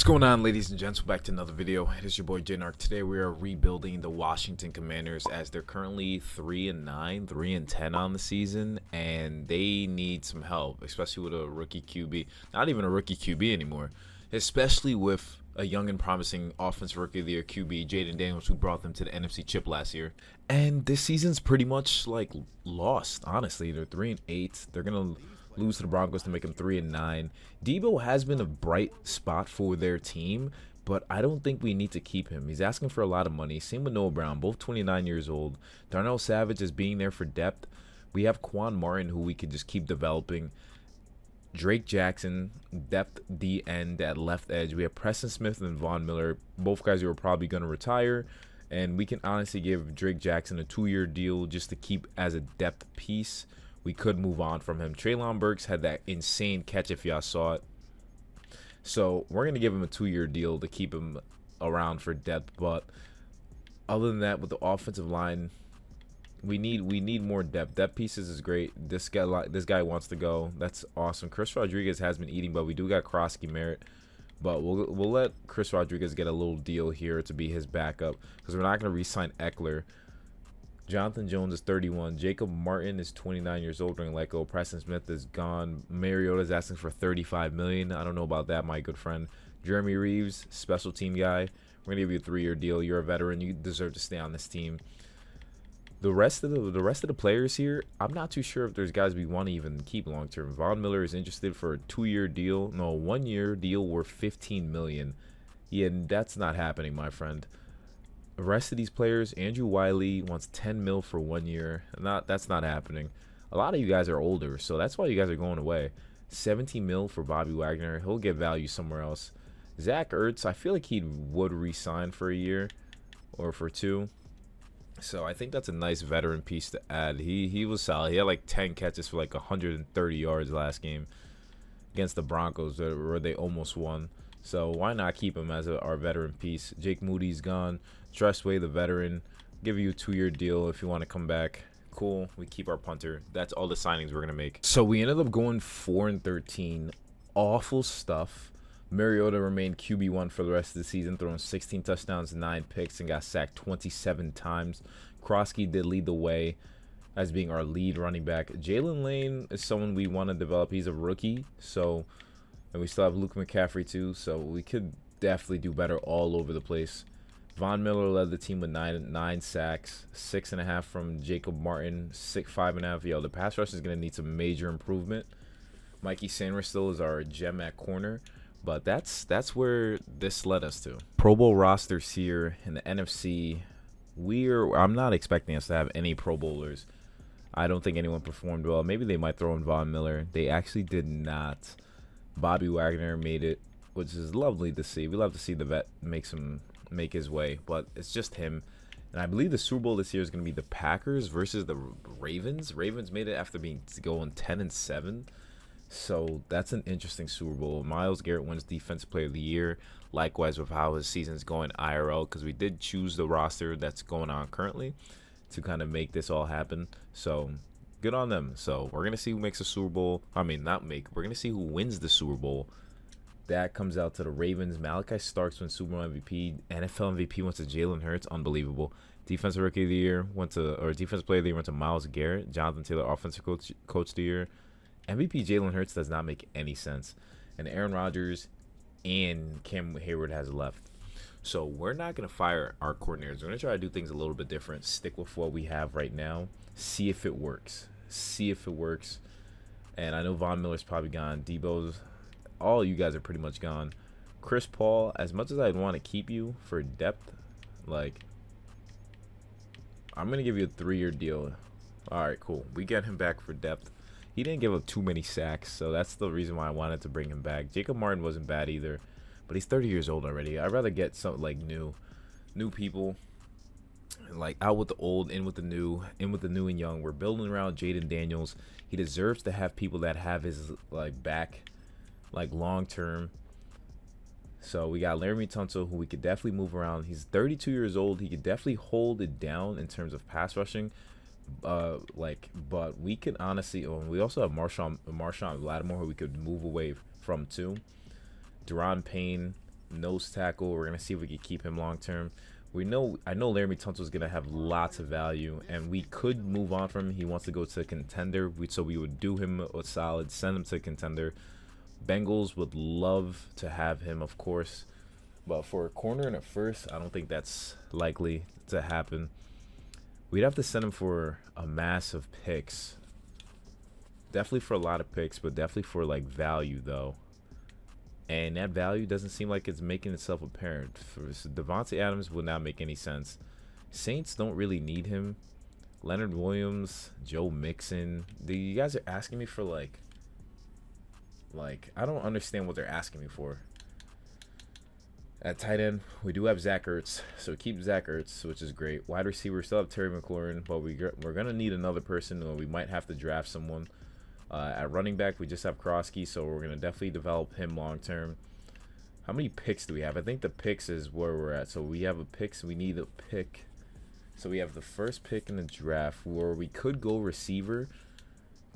What's going on, ladies and gents? Back to another video. It is your boy Jaynarc. Today we are rebuilding the Washington Commanders as they're currently 3-9, 3-10 on the season, and they need some help, especially with a rookie QB. Not even a rookie QB anymore, especially with a young and promising offensive rookie of the year QB, Jayden Daniels, who brought them to the NFC Chip last year. And this season's pretty much like lost, honestly. They're 3-8. They're gonna lose to the Broncos to make them 3-9. Debo has been a bright spot for their team, but I don't think we need to keep him. He's asking for a lot of money. Same with Noah Brown, both 29 years old. Darnell Savage is being there for depth. We have Quan Martin, who we could just keep developing. Drake Jackson, depth D end at left edge. We have Preston Smith and Von Miller, both guys who are probably going to retire. And we can honestly give Drake Jackson a 2-year deal just to keep as a depth piece. We could move on from him. Treylon Burks had that insane catch if y'all saw it. So we're going to give him a 2-year deal to keep him around for depth. But other than that, with the offensive line, we need more depth. Depth pieces is great. This guy wants to go. That's awesome. Chris Rodriguez has been eating, but we do got Krosky Merritt. But we'll let Chris Rodriguez get a little deal here to be his backup because we're not going to re-sign Eckler. Jonathan Jones is 31. Jacob Martin is 29 years old during let go. Preston Smith is gone. Mariota is asking for $35 million. I don't know about that, my good friend. Jeremy Reeves, special team guy. We're gonna give you a 3-year deal. You're a veteran. You deserve to stay on this team. The rest of the players here, I'm not too sure if there's guys we want to even keep long term. Von Miller is interested for a 2-year deal. No, 1-year deal worth $15 million. Yeah, that's not happening, my friend. The rest of these players, Andrew Wiley wants $10 million for 1 year. That's not happening. A lot of you guys are older, so that's why you guys are going away. $17 million for Bobby Wagner. He'll get value somewhere else. Zach Ertz, I feel like he would re-sign for a year or for 2. So I think that's a nice veteran piece to add. He was solid. He had like 10 catches for like 130 yards last game against the Broncos, where they almost won. So why not keep him as our veteran piece? Jake Moody's gone. Trustway, the veteran, give you a 2-year deal if you want to come back. Cool. We keep our punter. That's all the signings we're going to make. So we ended up going 4-13. Awful stuff. Mariota remained QB1 for the rest of the season, throwing 16 touchdowns, 9 picks, and got sacked 27 times. Krosky did lead the way as being our lead running back. Jalen Lane is someone we want to develop. He's a rookie, and we still have Luke McCaffrey too, so we could definitely do better all over the place. Von Miller led the team with 9 sacks, 6.5 from Jacob Martin, 5.5. Yo, the pass rush is going to need some major improvement. Mikey Sanders still is our gem at corner, but that's where this led us to. Pro Bowl rosters here in the NFC. I'm not expecting us to have any Pro Bowlers. I don't think anyone performed well. Maybe they might throw in Von Miller. They actually did not. Bobby Wagner made it, which is lovely to see. We love to see the vet make his way, but it's just him. And I believe the Super Bowl this year is going to be the Packers versus the Ravens. Ravens made it after going 10-7. So that's an interesting Super Bowl. Myles Garrett wins Defensive Player of the Year. Likewise with how his season's going IRL, because we did choose the roster that's going on currently to kind of make this all happen. So good on them. So we're going to see who makes the Super Bowl. We're going to see who wins the Super Bowl. That comes out to the Ravens. Malachi Starks wins Super Bowl MVP. NFL MVP went to Jalen Hurts. Unbelievable. Defensive Rookie of the Year Defensive Player of the Year went to Myles Garrett. Jonathan Taylor, Offensive Coach of the Year. MVP Jalen Hurts does not make any sense. And Aaron Rodgers and Cam Hayward has left. So we're not going to fire our coordinators. We're going to try to do things a little bit different. Stick with what we have right now. See if it works. And I know Von Miller's probably gone. Debo's, all you guys are pretty much gone. Chris Paul, as much as I'd want to keep you for depth, like, I'm going to give you a 3-year deal. All right, cool. We get him back for depth. He didn't give up too many sacks, so that's the reason why I wanted to bring him back. Jacob Martin wasn't bad either, but he's 30 years old already. I'd rather get some like new people, like out with the old, in with the new and young. We're building around Jayden Daniels. He deserves to have people that have his like back, like long term. So we got Laramie Tunsil, who we could definitely move around. He's 32 years old. He could definitely hold it down in terms of pass rushing. But we could honestly, we also have Marshawn Lattimore, who we could move away from too. Deron Payne, Nose tackle. We're gonna see if we can keep him long term. I know Laramie Tunsil is gonna have lots of value, and we could move on from him. He wants to go to a contender, so we would do him a solid, send him to a contender. Bengals would love to have him, of course, but for a corner and a first, I don't think that's likely to happen. We'd have to send him for a mass of picks. Definitely for a lot of picks, but definitely for like value though. And that value doesn't seem like it's making itself apparent. For Devontae Adams would not make any sense. Saints don't really need him. Leonard Williams, Joe Mixon. You guys are asking me for like I don't understand what they're asking me for. At tight end, we do have Zach Ertz, so keep Zach Ertz, which is great. Wide receiver, we still have Terry McLaurin, but we're gonna need another person, or we might have to draft someone. At running back, we just have Krosky, so we're gonna definitely develop him long term. How many picks do we have? I think the picks is where we're at. So we have a pick, so we need a pick. So we have the first pick in the draft, where we could go receiver,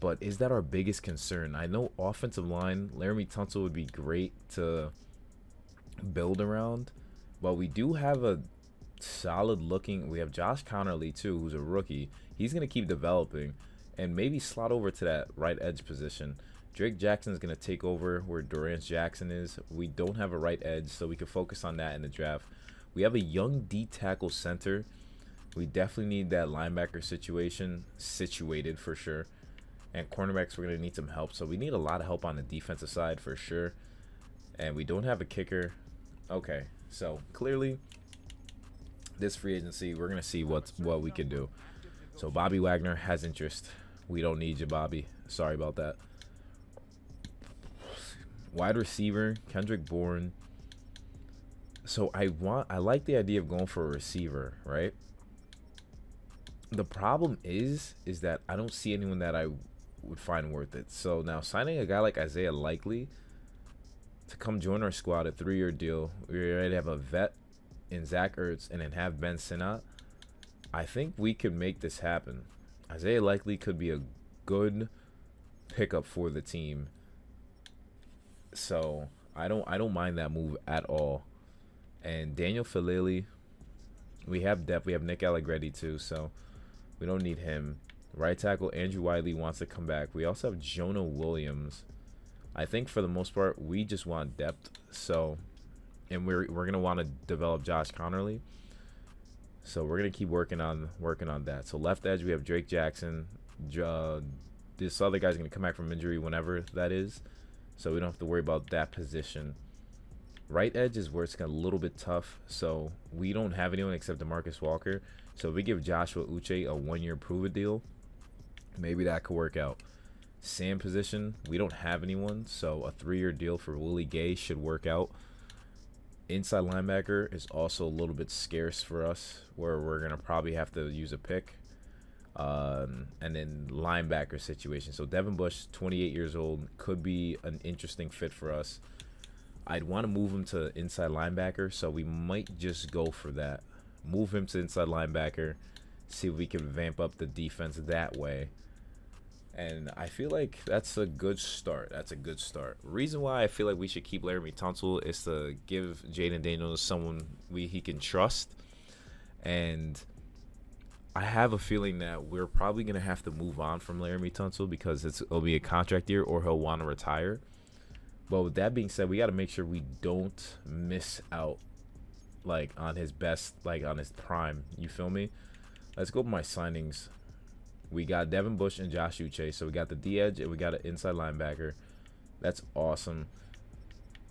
but is that our biggest concern? I know offensive line, Laramie Tunsil would be great to build around, but we do have a solid looking. We have Josh Connerly too, who's a rookie. He's gonna keep developing and maybe slot over to that right edge position. Drake Jackson is gonna take over where Durance Jackson is. We don't have a right edge, so we can focus on that in the draft. We have a young D tackle center. We definitely need that linebacker situation situated for sure. And cornerbacks, we're gonna need some help. So we need a lot of help on the defensive side for sure. And we don't have a kicker. Okay, so clearly this free agency, we're gonna see what we can do. So Bobby Wagner has interest. We don't need you, Bobby. Sorry about that. Wide receiver, Kendrick Bourne. So I like the idea of going for a receiver, right? The problem is that I don't see anyone that I would find worth it. So now signing a guy like Isaiah Likely to come join our squad, a 3-year deal. We already have a vet in Zach Ertz and then have Ben Sinnott. I think we could make this happen. Isaiah Likely could be a good pickup for the team. So I don't mind that move at all. And Daniel Falele, we have depth. We have Nick Allegretti too, so we don't need him. Right tackle Andrew Wiley wants to come back. We also have Jonah Williams. I think for the most part we just want depth. So, and we're gonna want to develop Josh Connerly. So we're gonna keep working on that. So left edge we have Drake Jackson. This other guy's gonna come back from injury whenever that is. So we don't have to worry about that position. Right edge is where it's a little bit tough. So we don't have anyone except DeMarcus Walker. So if we give Joshua Uche a 1-year prove-it deal, maybe that could work out. Sam position, we don't have anyone. So a 3-year deal for Willie Gay should work out. Inside linebacker is also a little bit scarce for us, where we're going to probably have to use a pick. And then linebacker situation. So Devin Bush, 28 years old, could be an interesting fit for us. I'd want to move him to inside linebacker, so we might just go for that. Move him to inside linebacker, see if we can vamp up the defense that way. And I feel like that's a good start. Reason why I feel like we should keep Laramie Tunsil is to give Jaden Daniels someone he can trust. And I have a feeling that we're probably going to have to move on from Laramie Tunsil because it'll be a contract year or he'll want to retire. But with that being said, we got to make sure we don't miss out on his best, on his prime. You feel me? Let's go with my signings. We got Devin Bush and Josh Uche. So we got the D-edge and we got an inside linebacker. That's awesome.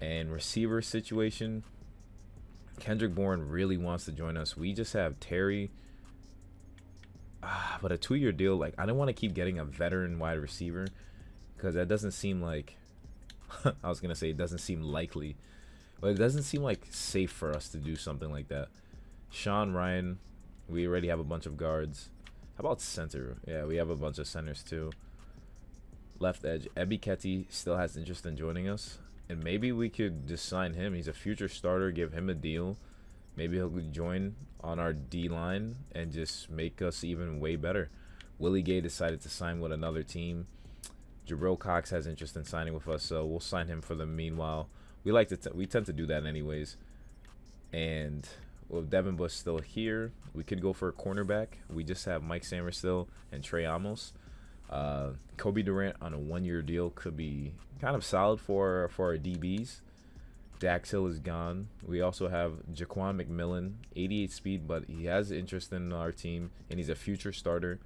And receiver situation, Kendrick Bourne really wants to join us. We just have Terry. But a 2-year deal, I don't want to keep getting a veteran wide receiver because that doesn't seem like I was going to say it doesn't seem likely, but it doesn't seem safe for us to do something like that. Sean Ryan, we already have a bunch of guards. How about center? Yeah, we have a bunch of centers too. Left edge, Ebi Ketty still has interest in joining us, and maybe we could just sign him. He's a future starter, give him a deal. Maybe he'll join on our D-line and just make us even way better. Willie Gay decided to sign with another team. Jabril Cox has interest in signing with us, so we'll sign him for the meanwhile. we tend to do that anyways. And with Devin Bush still here, we could go for a cornerback. We just have Mike Sanders still and Trey Amos. Kobe Durant on a 1-year deal could be kind of solid for our DBs. Dax Hill is gone. We also have Jaquan McMillan, 88 speed, but he has interest in our team, and he's a future starter.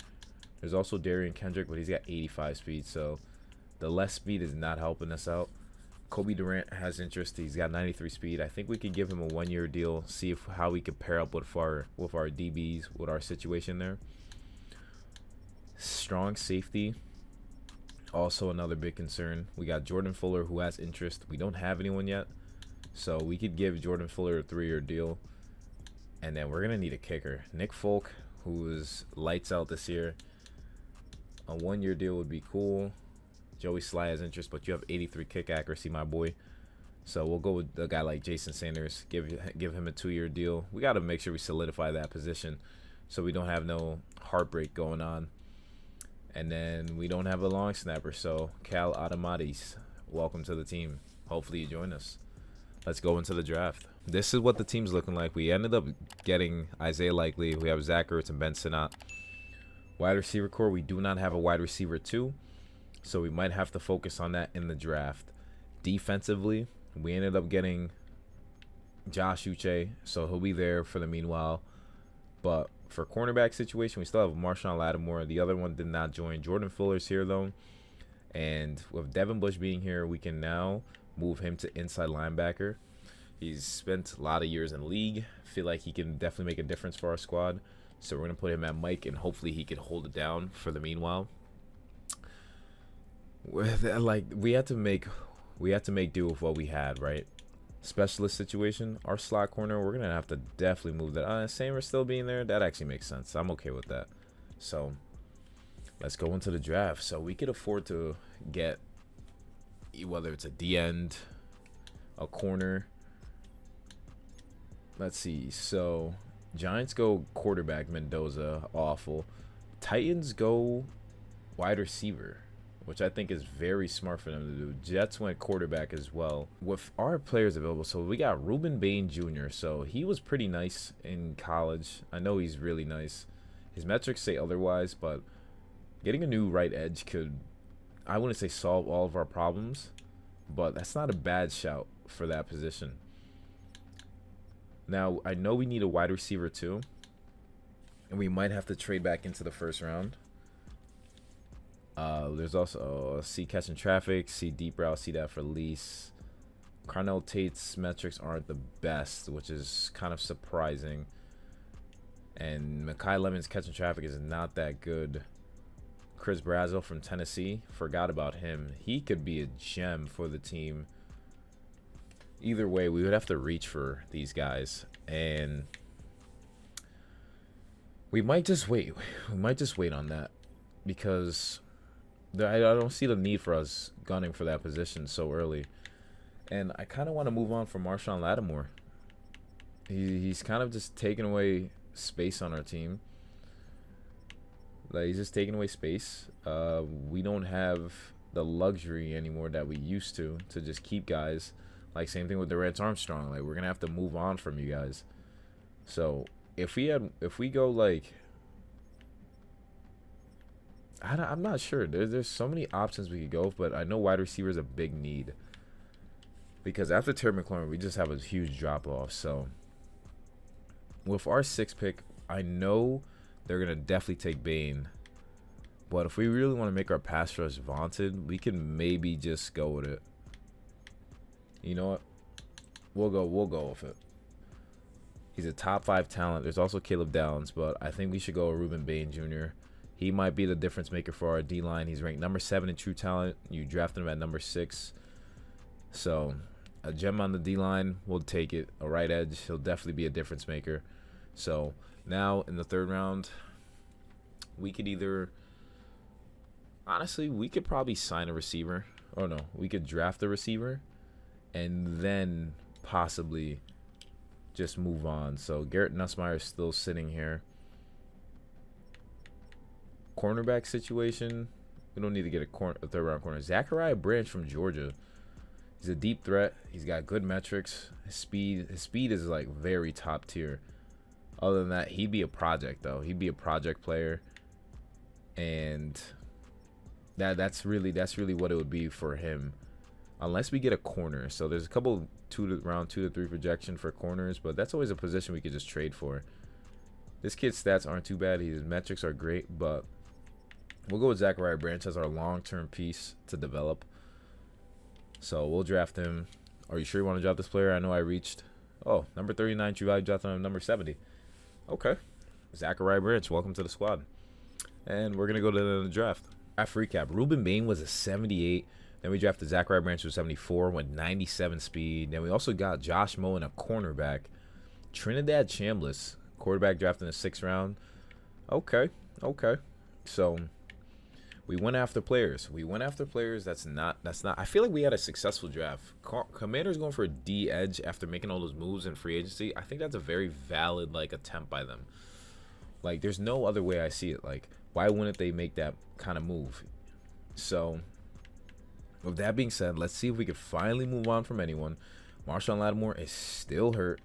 There's also Darian Kendrick, but he's got 85 speed, so the less speed is not helping us out. Kobe Durant has interest. He's got 93 speed. I think we could give him a 1-year deal, see how we could pair up with our DBs, with our situation there. Strong safety, also another big concern. We got Jordan Fuller, who has interest. We don't have anyone yet, so we could give Jordan Fuller a 3-year deal. And then we're going to need a kicker. Nick Folk, who is lights out this year. A 1-year deal would be cool. Joey Sly has interest, but you have 83 kick accuracy, my boy. So we'll go with a guy like Jason Sanders. Give him a 2-year deal. We got to make sure we solidify that position so we don't have no heartbreak going on. And then we don't have a long snapper, so Cal Adamatis, welcome to the team. Hopefully you join us. Let's go into the draft. This is what the team's looking like. We ended up getting Isaiah Likely. We have Zach Ertz and Ben Sinnott. Wide receiver core, we do not have a wide receiver 2, so we might have to focus on that in the draft. Defensively, we ended up getting Josh Uche, so he'll be there for the meanwhile. But for cornerback situation, we still have Marshawn Lattimore. The other one did not join. Jordan Fuller's here, though. And with Devin Bush being here, we can now move him to inside linebacker. He's spent a lot of years in the league. Feel like he can definitely make a difference for our squad. So we're going to put him at Mike, and hopefully he can hold it down for the meanwhile. We had to make do with what we had, right? Specialist situation, our slot corner, we're gonna have to definitely move that. Sanders still being there, that actually makes sense. I'm okay with that. So let's go into the draft. So we could afford to get, whether it's a D end, a corner. Let's see. So Giants go quarterback, Mendoza, awful. Titans go wide receiver, which I think is very smart for them to do. Jets went quarterback as well. With our players available, so we got Ruben Bain Jr. So he was pretty nice in college. I know he's really nice. His metrics say otherwise, but getting a new right edge could, I wouldn't say solve all of our problems, but that's not a bad shout for that position. Now, I know we need a wide receiver too, and we might have to trade back into the first round. There's also see catching traffic, see deep route, see that for lease. Carnell Tate's metrics aren't the best, which is kind of surprising. And Mekhi Lemon's catching traffic is not that good. Chris Brazel from Tennessee, forgot about him. He could be a gem for the team. Either way, we would have to reach for these guys, and we might just wait. We might just wait on that because I don't see the need for us gunning for that position so early. And I kind of want to move on from Marshawn Lattimore. He's kind of just taking away space on our team. Like, he's just taking away space. We don't have the luxury anymore that we used to just keep guys. Like, same thing with Durant Armstrong. Like, we're gonna have to move on from you guys. So if we go like, I'm not sure. There's so many options we could go, but I know wide receiver is a big need because after Terry McLaurin, we just have a huge drop off. So with our 6th pick, I know they're gonna definitely take Bain, but if we really want to make our pass rush vaunted, we can maybe just go with it. You know what? We'll go with it. He's a top 5 talent. There's also Caleb Downs, but I think we should go with Ruben Bain Jr. He might be the difference maker for our D-line. He's ranked number 7 in true talent. You drafted him at number 6. So a gem on the D-line, we'll take it. A right edge, he'll definitely be a difference maker. So now in the 3rd round, we could either, honestly, we could probably sign a receiver. Oh no, we could draft a receiver and then possibly just move on. So Garrett Nussmeier is still sitting here. Cornerback situation, we don't need to get a 3rd round corner. Zachariah Branch from Georgia, He's a deep threat. He's got good metrics. His speed is like very top tier. Other than that, he'd be a project though. He'd be a project player, and that's really what it would be for him, unless we get a corner. So there's a couple round 2 to 3 projection for corners, but that's always a position we could just trade for. This kid's stats aren't too bad. His metrics are great, but we'll go with Zachariah Branch as our long-term piece to develop. So we'll draft him. Are you sure you want to draft this player? I know I reached, number 39 true value, draft on number 70. Okay. Zachariah Branch, welcome to the squad. And we're going to go to the draft. After recap, Ruben Bain was a 78. Then we drafted Zachariah Branch with 74, went 97 speed. Then we also got Josh Moen, a cornerback. Trinidad Chambliss, quarterback, drafted in the 6th round. Okay. So we went after players. That's not. I feel like we had a successful draft. Commanders going for a D edge after making all those moves in free agency. I think that's a very valid attempt by them. Like, there's no other way I see it. Like, why wouldn't they make that kind of move? So with that being said, let's see if we can finally move on from anyone. Marshawn Lattimore is still hurt.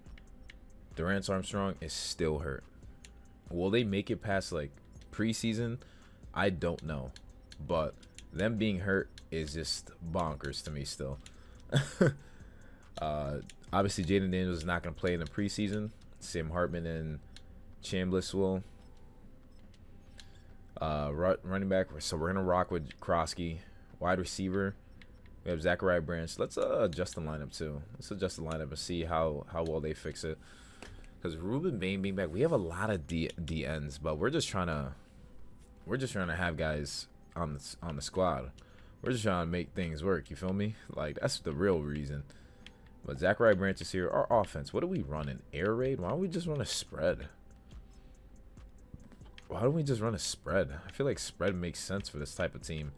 Durance Armstrong is still hurt. Will they make it past preseason? I don't know. But them being hurt is just bonkers to me still. Obviously, Jaden Daniels is not going to play in the preseason. Sam Hartman and Chambliss will. Running back, so we're going to rock with Krosky. Wide receiver, we have Zachariah Branch. Let's adjust the lineup too. Let's adjust the lineup and see how well they fix it. Because Ruben Bain being back, we have a lot of DNs, but we're just trying to have guys on the squad. We're just trying to make things work. You feel me? Like, that's the real reason. But Zachariah Branch is here. Our offense, what do we run? An air raid? Why don't we just run a spread? I feel like spread makes sense for this type of team.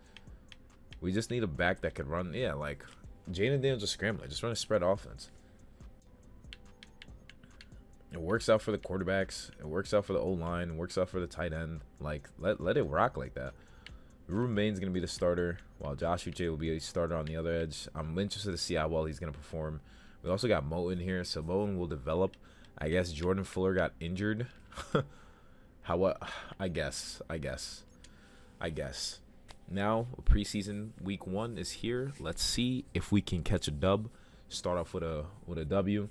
We just need a back that could run. Yeah, like Jaden Daniels is scrambling. Just run a spread offense. It works out for the quarterbacks. It works out for the O-line. It works out for the tight end. Like, let it rock like that. Ruben Bain's going to be the starter, while Josh Uche will be a starter on the other edge. I'm interested to see how well he's going to perform. We also got Moten here, so Moten will develop. I guess Jordan Fuller got injured. I guess. Now, preseason week 1 is here. Let's see if we can catch a dub. Start off with a W.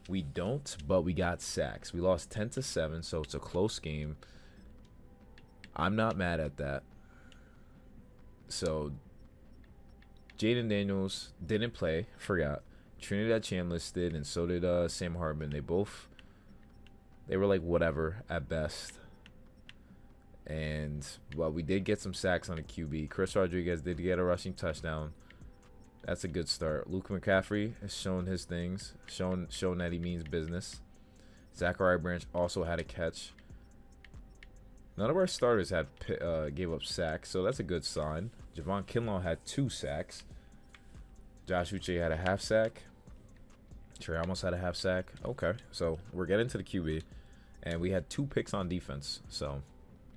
We don't, but we got sacks. We lost 10-7, so it's a close game. I'm not mad at that. So, Jaden Daniels didn't play, forgot. Trinidad Chambliss did, and so did Sam Hartman. They were like whatever at best. And, well, we did get some sacks on a QB. Chris Rodriguez did get a rushing touchdown. That's a good start. Luke McCaffrey has shown his things, shown that he means business. Zachariah Branch also had a catch. None of our starters gave up sacks, so that's a good sign. Javon Kinlaw had 2 sacks. Josh Uche had a half sack. Trey almost had a half sack. Okay, so we're getting to the QB, and we had 2 picks on defense, so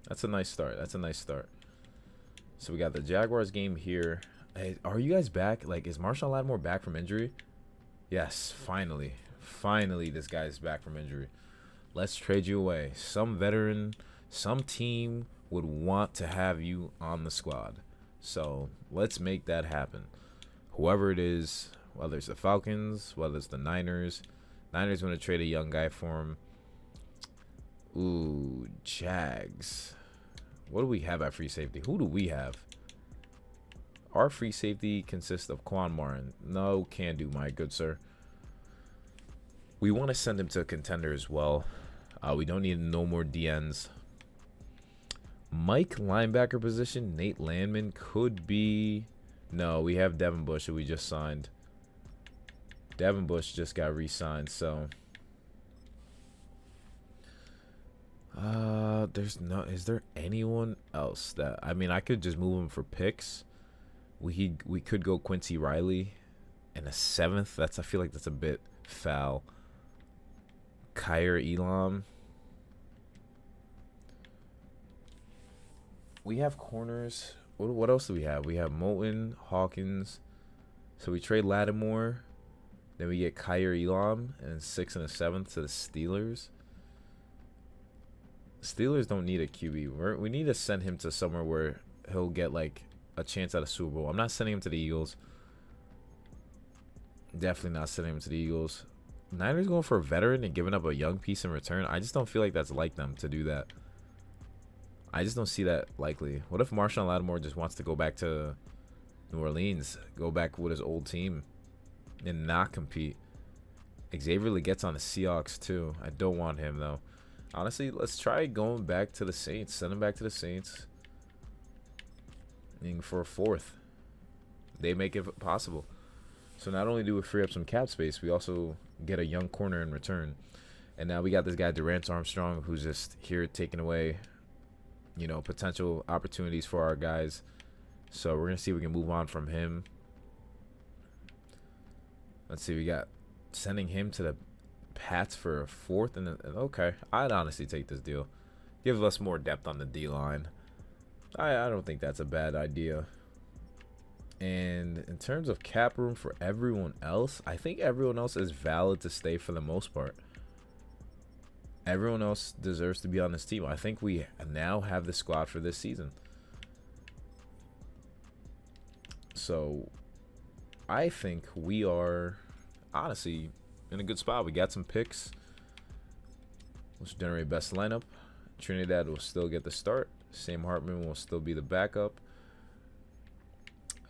that's a nice start. So we got the Jaguars game here. Hey, are you guys back? Like, is Marshawn Lattimore back from injury? Yes, finally. Finally, this guy's back from injury. Let's trade you away. Some veteran, some team would want to have you on the squad. So let's make that happen. Whoever it is, whether it's the Falcons, whether it's the Niners. Niners want to trade a young guy for him. Ooh, Jags. What do we have at free safety? Who do we have? Our free safety consists of Quan Martin. No, can do, my good sir. We want to send him to a contender as well. We don't need no more DNs. Mike linebacker position. Nate Landman could be. No, we have Devin Bush who we just signed. Devin Bush just got re-signed, so. Is there anyone else that, I mean, I could just move him for picks. We could go Quincy Riley in a 7th. I feel like that's a bit foul. Kyer Elam. We have corners. What else do we have? We have Moulton, Hawkins, So we trade Lattimore. Then we get Kyer Elam and 6 and a 7th to the Steelers. Steelers don't need a QB. We need to send him to somewhere where he'll get like a chance at a Super Bowl. I'm not sending him to the Eagles. Definitely not sending him to the Eagles. Niners going for a veteran and giving up a young piece in return. I just don't feel like that's like them to do that. I just don't see that likely. What if Marshawn Lattimore just wants to go back to New Orleans, go back with his old team, and not compete? Xavier gets on the Seahawks too. I don't want him though. Honestly, let's try going back to the Saints. Send him back to the Saints. And for a 4th. They make it possible. So not only do we free up some cap space, we also get a young corner in return. And now we got this guy, Durant Armstrong, who's just here taking away, you know, potential opportunities for our guys. So we're going to see if we can move on from him. Let's see. We got sending him to the Pats for a 4th. And okay, I'd honestly take this deal. Gives us more depth on the D-line. I don't think that's a bad idea. And in terms of cap room for everyone else, I think everyone else is valid to stay for the most part. Everyone else deserves to be on this team. I think we now have the squad for this season. So I think we are honestly in a good spot. We got some picks. Let's generate best lineup. Trinidad will still get the start. Sam Hartman will still be the backup.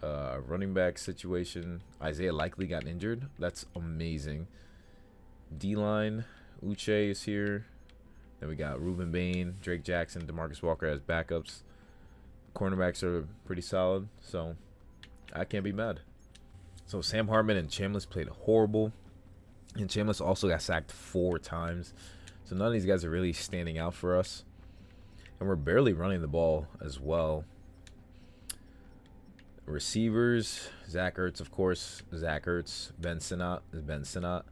Running back situation. Isaiah likely got injured. That's amazing. D-line. Uche is here. Then we got Ruben Bain, Drake Jackson, DeMarcus Walker as backups. Cornerbacks are pretty solid, so I can't be mad. So Sam Hartman and Chambliss played horrible. And Chambliss also got sacked 4 times. So none of these guys are really standing out for us. And we're barely running the ball as well. Receivers, Zach Ertz, of course. Zach Ertz. Ben Sinnott is Ben Sinnott.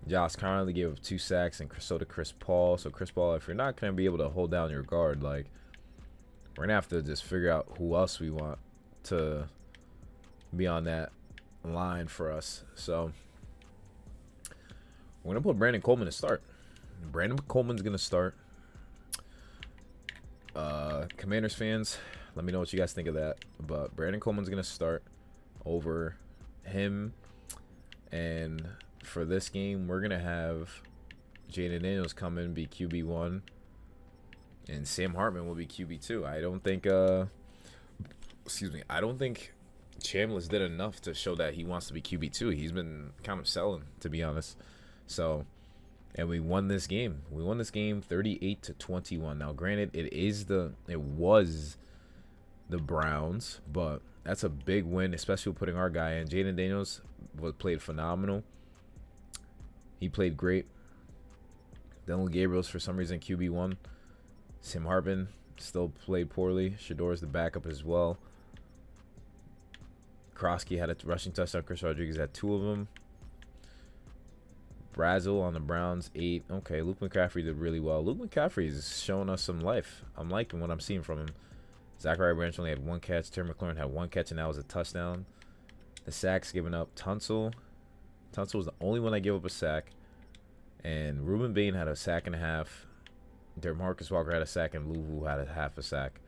Josh Conley gave up 2 sacks, and so did Chris Paul. So Chris Paul, if you're not going to be able to hold down your guard, like, we're going to have to just figure out who else we want to be on that line for us. So we're going to put Brandon Coleman to start. Brandon Coleman's going to start. Commanders fans, let me know what you guys think of that. But Brandon Coleman's going to start over him. And for this game, we're going to have Jaden Daniels come in and be QB1. And Sam Hartman will be QB2. I don't think I don't think Chambliss did enough to show that he wants to be QB2. He's been kind of selling, to be honest. So, and we won this game. We won this game 38-21. Now, granted, it was the Browns, but that's a big win, especially putting our guy in. Jaden Daniels played phenomenal. He played great. Dylan Gabriel's for some reason QB1. Sam Hartman still played poorly. Shador's the backup as well. Krosky had a rushing touchdown. Chris Rodriguez had 2 of them. Brazel on the Browns, 8. Okay, Luke McCaffrey did really well. Luke McCaffrey is showing us some life. I'm liking what I'm seeing from him. Zachariah Branch only had 1 catch. Terry McLaurin had 1 catch, and that was a touchdown. The sacks given up. Tunsil was the only one that gave up a sack. And Ruben Bain had a sack and a half. DeMarcus Walker had a sack, and Louvu had a half a sack.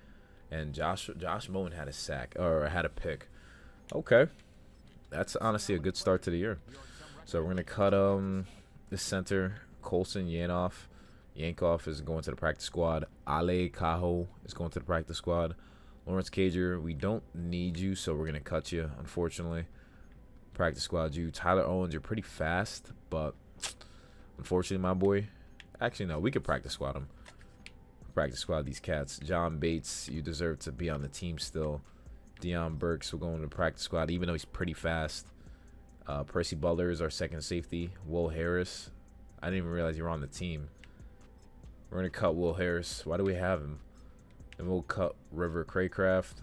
And Josh Moen had a sack, or had a pick. Okay. That's honestly a good start to the year. So we're going to cut the center, Colson Yankov is going to the practice squad. Ale Cajo is going to the practice squad. Lawrence Cager, we don't need you, so we're going to cut you, unfortunately. Practice squad you. Tyler Owens, you're pretty fast, but unfortunately, my boy. Actually, no, we could practice squad him. Practice squad these cats. John Bates, you deserve to be on the team still. Deion Burks will go into the practice squad, even though he's pretty fast. Percy Butler is our second safety. Will Harris, I didn't even realize you were on the team. We're going to cut Will Harris. Why do we have him? And we'll cut River Craycraft.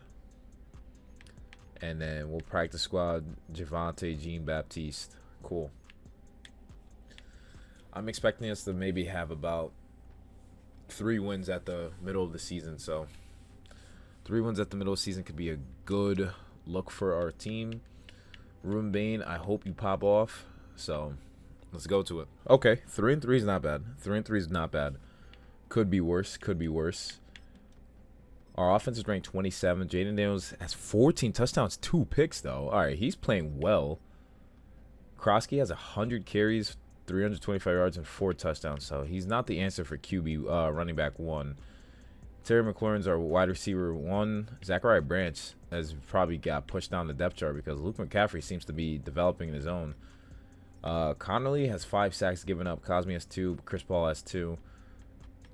And then we'll practice squad Javante Jean-Baptiste. Cool. I'm expecting us to maybe have about 3 wins at the middle of the season. So 3 wins at the middle of the season could be a good look for our team. Ruben Bain, I hope you pop off. So let's go to it. Okay, 3-3 is not bad. 3-3 is not bad. Could be worse. Could be worse. Our offense is ranked 27. Jayden Daniels has 14 touchdowns, 2 picks, though. All right, he's playing well. Krosky has 100 carries, 325 yards, and 4 touchdowns. So he's not the answer for QB running back 1. Terry McLaurin's our wide receiver 1. Zachariah Branch has probably got pushed down the depth chart because Luke McCaffrey seems to be developing in his own. Connolly has 5 sacks given up. Cosme has 2. Chris Paul has 2.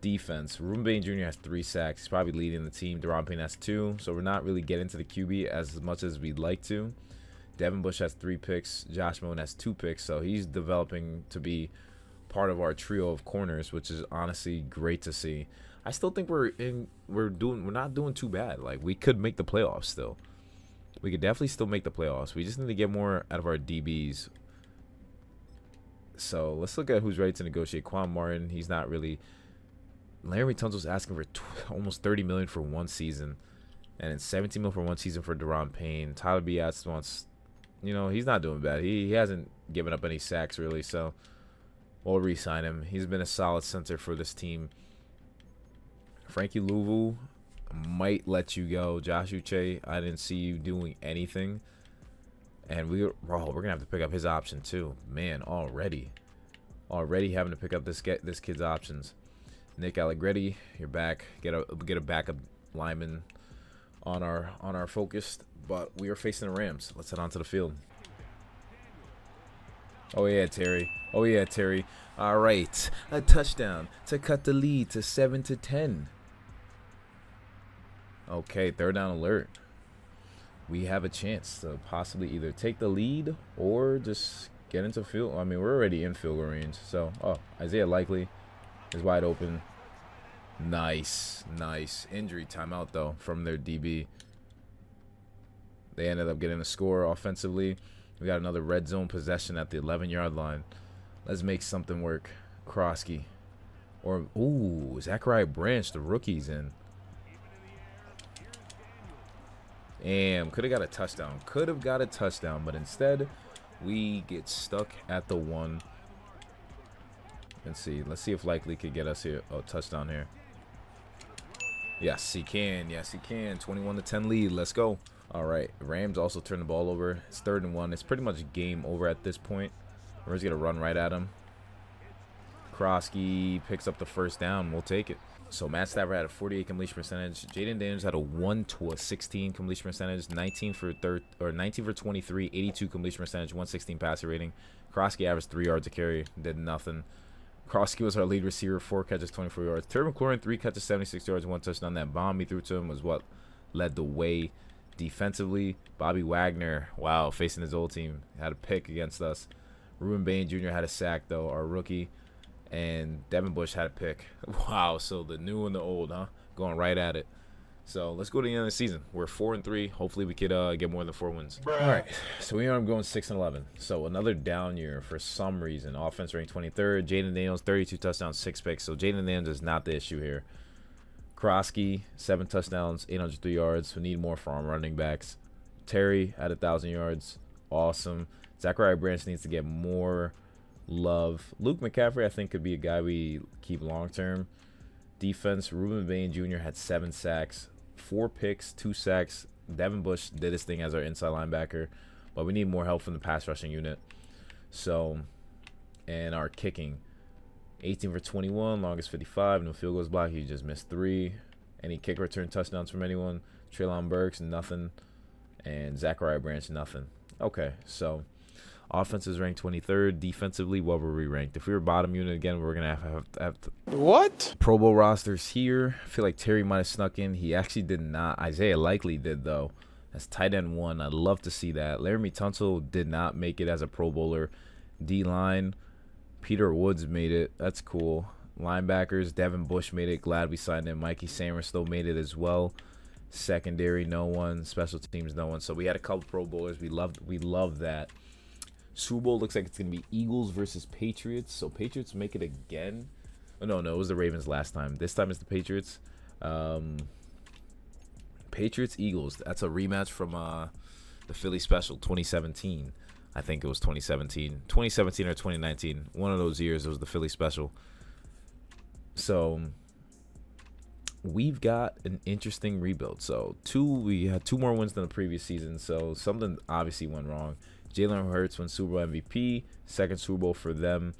Defense. Ruben Bain Jr. has 3 sacks. He's probably leading the team. Deron Payne has 2. So we're not really getting to the QB as much as we'd like to. Devin Bush has 3 picks. Josh Moan has 2 picks. So he's developing to be part of our trio of corners, which is honestly great to see. I still think we're not doing too bad. Like, we could make the playoffs still. We could definitely still make the playoffs. We just need to get more out of our DBs. So let's look at who's ready to negotiate. Quan Martin, he's not really. Laremy Tunsil's asking for almost $30 million for 1 season, and then $17 million for 1 season for Deron Payne. Tyler Biatz wants, he's not doing bad. He hasn't given up any sacks really, so we'll re-sign him. He's been a solid center for this team. Frankie Louvu might let you go. Josh Uche, I didn't see you doing anything, and we're gonna have to pick up his option too. Man, already having to pick up this kid's options. Nick Allegretti, you're back. Get a backup lineman on our focus, but we are facing the Rams. Let's head on to the field. Oh yeah, Terry. Oh yeah, Terry. All right, a touchdown to cut the lead to 7-10. Okay, 3rd down alert. We have a chance to possibly either take the lead or just get into field. I mean, we're already in field goal range. So, Isaiah Likely is wide open. Nice. Injury timeout, though, from their DB. They ended up getting a score offensively. We got another red zone possession at the 11-yard line. Let's make something work. Krosky. Or, ooh, Zachariah Branch, the rookie's in. Damn, could have got a touchdown. But instead, we get stuck at the 1. Let's see if Likely could get us here. Oh, touchdown here. Yes, he can. 21-10 lead. Let's go. All right. Rams also turned the ball over. It's 3rd and 1. It's pretty much game over at this point. We're just going to run right at him. Krosky picks up the 1st down. We'll take it. So Matt Stafford had a 48 completion percentage. Jayden Daniels had a 1-16 completion percentage. 19 for 23, 82 completion percentage, 116 passer rating. Krosky averaged 3 yards a carry. Did nothing. Krosky was our lead receiver, 4 catches, 24 yards. Terry McLaurin, 3 catches, 76 yards, 1 touchdown. That bomb he threw to him was what led the way defensively. Bobby Wagner, wow, facing his old team, had a pick against us. Ruben Bain Jr. had a sack, though, our rookie. And Devin Bush had a pick. Wow, so the new and the old, huh? Going right at it. So let's go to the end of the season. We're 4-3. Hopefully we could get more than 4 wins. Bruh. All right, so we are going 6-11. So another down year for some reason. Offense ranked 23rd. Jayden Daniels 32 touchdowns, 6 picks. So Jayden Daniels is not the issue here. Krosky 7 touchdowns, 803 yards. We need more from our running backs. Terry at 1,000 yards. Awesome. Zachariah Branch needs to get more love. Luke McCaffrey I think could be a guy we keep long term. Defense, Ruben Bain Jr. had 7 sacks, 4 picks, 2 sacks. Devin Bush did his thing as our inside linebacker, but we need more help from the pass rushing unit. So, and our kicking, 18 for 21, longest 55, no field goals blocked. He just missed 3. Any kick return touchdowns from anyone? Treylon Burks, nothing. And Zachariah Branch, nothing. Okay, so offense is ranked 23rd. Defensively, what were we ranked? If we were bottom unit again, we're going to have to. What? Pro Bowl rosters here. I feel like Terry might have snuck in. He actually did not. Isaiah Likely did, though. That's tight end 1. I'd love to see that. Laremy Tunsil did not make it as a Pro Bowler. D-line, Peter Woods made it. That's cool. Linebackers, Devin Bush made it. Glad we signed him. Mikey Samerstow made it as well. Secondary, no one. Special teams, no one. So we had a couple Pro Bowlers. We love that. Super Bowl looks like it's going to be Eagles versus Patriots. So Patriots make it again. Oh, no, it was the Ravens last time. This time it's the Patriots. Patriots, Eagles. That's a rematch from the Philly Special 2017. I think it was 2017 or 2019. One of those years, it was the Philly special. So we've got an interesting rebuild. So we had 2 more wins than the previous season. So something obviously went wrong. Jalen Hurts won Super Bowl MVP, second Super Bowl for them.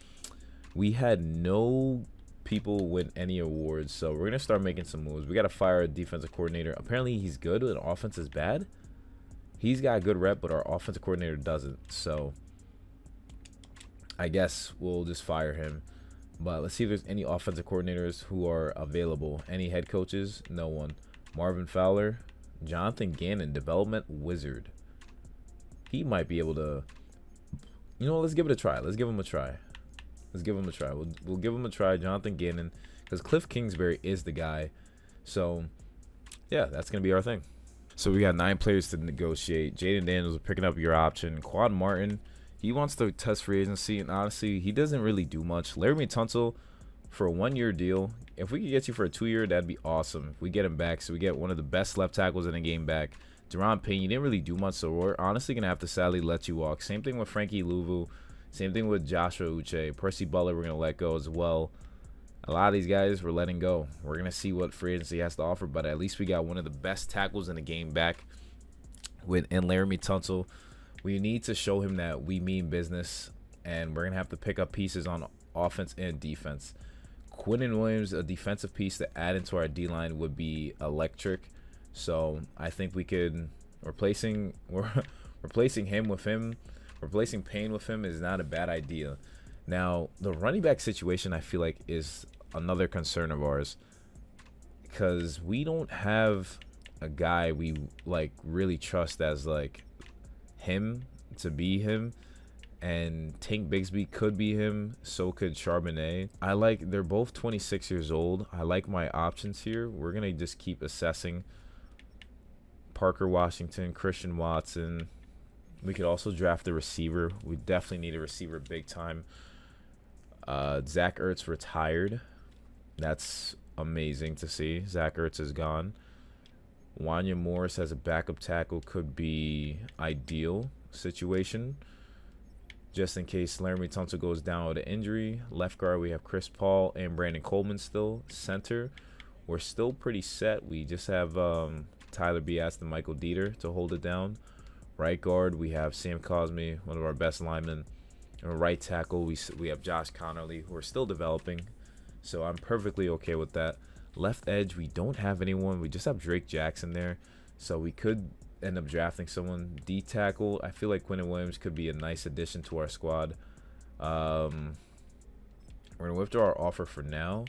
We had no people win any awards, so we're gonna start making some moves. We gotta fire a defensive coordinator. Apparently he's good, but offense is bad. He's got a good rep, but our offensive coordinator doesn't. So I guess we'll just fire him. But let's see if there's any offensive coordinators who are available. Any head coaches? No one. Marvin Fowler, Jonathan Gannon, development wizard. He might be able to, let's give it a try. Let's give him a try. We'll give him a try, Jonathan Gannon, because Cliff Kingsbury is the guy. So, yeah, that's going to be our thing. So we got 9 players to negotiate. Jaden Daniels picking up your option. Quad Martin, he wants to test free agency, and honestly, he doesn't really do much. Laramie Tunsil for a 1-year deal. If we could get you for a 2-year, that'd be awesome. If we get him back, so we get one of the best left tackles in the game back. Deron Payne, you didn't really do much, so we're honestly going to have to sadly let you walk. Same thing with Frankie Louvu. Same thing with Joshua Uche. Percy Butler, we're going to let go as well. A lot of these guys we're letting go. We're going to see what free agency has to offer, but at least we got one of the best tackles in the game back in Laramie Tunsil. We need to show him that we mean business, and we're going to have to pick up pieces on offense and defense. Quinnen Williams, a defensive piece to add into our D-line, would be electric. So I think we could replacing him with him. Replacing Payne with him is not a bad idea. Now, the running back situation, I feel like, is another concern of ours, because we don't have a guy we really trust as him to be him, and Tank Bigsby could be him, so could Charbonnet. They're both 26 years old. I like my options here. We're gonna just keep assessing. Parker Washington, Christian Watson. We could also draft a receiver. We definitely need a receiver big time. Zach Ertz retired. That's amazing to see. Zach Ertz is gone. Wanya Morris as a backup tackle could be ideal situation, just in case Laramie Tunsil goes down with an injury. Left guard, we have Chris Paul and Brandon Coleman still. Center, we're still pretty set. We just have Tyler Bias and Michael Dieter to hold it down. Right guard, we have Sam Cosme, one of our best linemen. And right tackle, we have Josh Connerly, who are still developing. So I'm perfectly okay with that. Left edge, we don't have anyone. We just have Drake Jackson there. So we could end up drafting someone. D tackle, I feel like Quinnen Williams could be a nice addition to our squad. We're going to withdraw our offer for now.